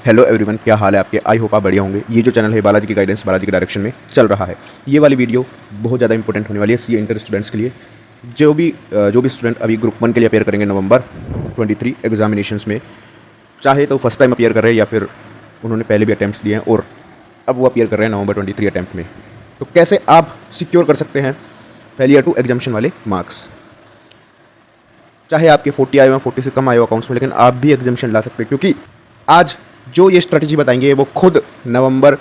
Hello everyone, क्या हाल है आपके। आई होप आप बढ़िया होंगे। ये जो चैनल है बालाजी की गाइडेंस, बालाजी के डायरेक्शन में चल रहा है। ये वाली वीडियो बहुत ज़्यादा इंपॉर्टेंट होने वाली है सी इंटर स्टूडेंट्स के लिए। जो भी स्टूडेंट अभी ग्रुप 1 के लिए अपेयर करेंगे नवंबर 23 एग्जामिनेशंस में, चाहे तो फर्स्ट टाइम अपेयर कर रहे हैं या फिर उन्होंने पहले भी अटैम्प्ट्स दिए हैं और अब वो अपेयर कर रहे हैं नवंबर 23 अटैम्प्ट में, तो कैसे आप सिक्योर कर सकते हैं फेलियर टू एग्जामिशन वाले मार्क्स। चाहे आपके 40 आए हो, 40 से कम आए हो अकाउंट्स में, लेकिन आप भी एग्जामिशन ला सकते हैं, क्योंकि आज जो ये स्ट्रेटजी बताएंगे वो खुद नवंबर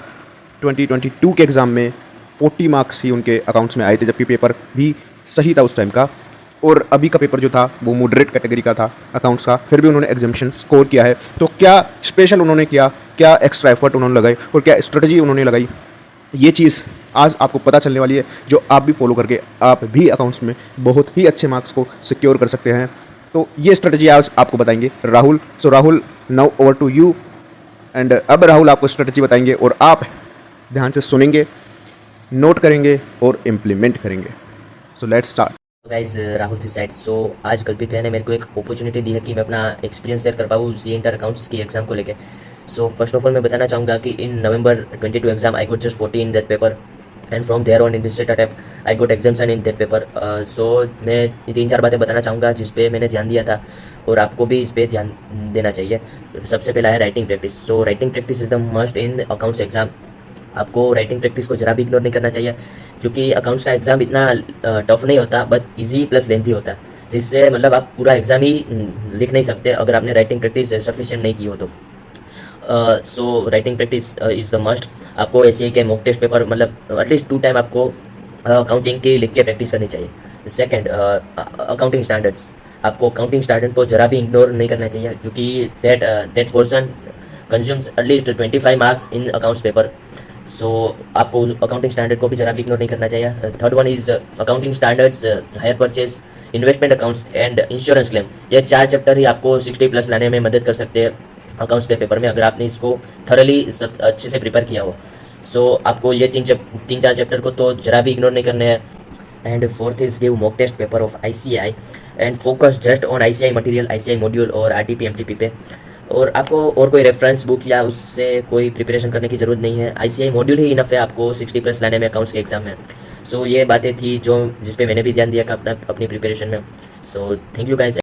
2022 के एग्ज़ाम में 40 मार्क्स ही उनके अकाउंट्स में आए थे, जबकि पेपर भी सही था उस टाइम का। और अभी का पेपर जो था वो मॉडरेट कैटेगरी का था अकाउंट्स का, फिर भी उन्होंने एग्जामिशन स्कोर किया है। तो क्या स्पेशल उन्होंने किया, क्या एक्स्ट्रा एफर्ट उन्होंने लगाई और क्या स्ट्रेटजी उन्होंने लगाई, ये चीज़ आज आपको पता चलने वाली है, जो आप भी फॉलो करके आप भी अकाउंट्स में बहुत ही अच्छे मार्क्स को सिक्योर कर सकते हैं। तो ये स्ट्रेटजी आज आपको बताएंगे Rahul. So Rahul, now over to you. And अब राहुल आपको स्ट्रेटजी बताएंगे और आप ध्यान से सुनेंगे, नोट करेंगे और इम्प्लीमेंट करेंगे। So let's start. Guys, Rahul this side. So आज कल्पित भैया ने मेरे को एक अपॉर्चुनिटी दी है कि मैं अपना एक्सपीरियंस शेयर कर पाऊँ सी इंटर अकाउंट्स की एग्जाम को लेके। सो फर्स्ट ऑफ ऑल मैं बताना चाहूँगा कि in November 22 exam I got just 40 in that paper and from there on in this state attempt I got exemption in that paper. So मैं 3-4 बातें बताना चाहूँगा जिस पे मैंने ध्यान दिया था और आपको भी इस पर ध्यान देना चाहिए। सबसे पहला है writing practice. So writing practice is the must in accounts exam. आपको राइटिंग प्रैक्टिस को जरा भी इग्नोर नहीं करना चाहिए, क्योंकि अकाउंट्स का एग्ज़ाम इतना टफ नहीं होता, बट इजी प्लस लेंथी होता है, जिससे मतलब आप पूरा एग्ज़ाम ही लिख नहीं सकते अगर आपने राइटिंग प्रैक्टिस सफिशिएंट नहीं की हो तो। So writing practice is the must. आपको ऐसे के मॉक टेस्ट पेपर मतलब एटलीस्ट 2 टाइम आपको अकाउंटिंग की लिख के प्रैक्टिस करनी चाहिए। Second, accounting standards. आपको अकाउंटिंग स्टैंडर्ड को जरा भी इग्नोर नहीं करना चाहिए, क्योंकि that portion consumes at least 25 marks in accounts paper. So आपको अकाउंटिंग स्टैंडर्ड को भी जरा भी इग्नोर नहीं करना चाहिए। Third one is accounting standards, hire purchase, investment accounts and insurance claim. ये 4 चैप्टर ही आपको 60+ लाने में मदद कर सकते हैं अकाउंट्स के पेपर में, अगर आपने इसको थरली अच्छे से प्रिपेयर किया हो। सो आपको ये 3-4 चैप्टर को तो जरा भी इग्नोर नहीं करने हैं। And fourth is give mock test paper of ICAI and focus just on ICAI material, ICAI module और RTP MTP पे। और आपको और कोई रेफरेंस बुक या उससे कोई प्रिपरेशन करने की ज़रूरत नहीं है। ICAI मॉड्यूल ही इनफ है आपको 60+ लाने में अकाउंट्स के एग्जाम में। सो ये बातें थी जो जिस पे मैंने भी ध्यान दिया अपनी प्रिपरेशन में। So thank you guys.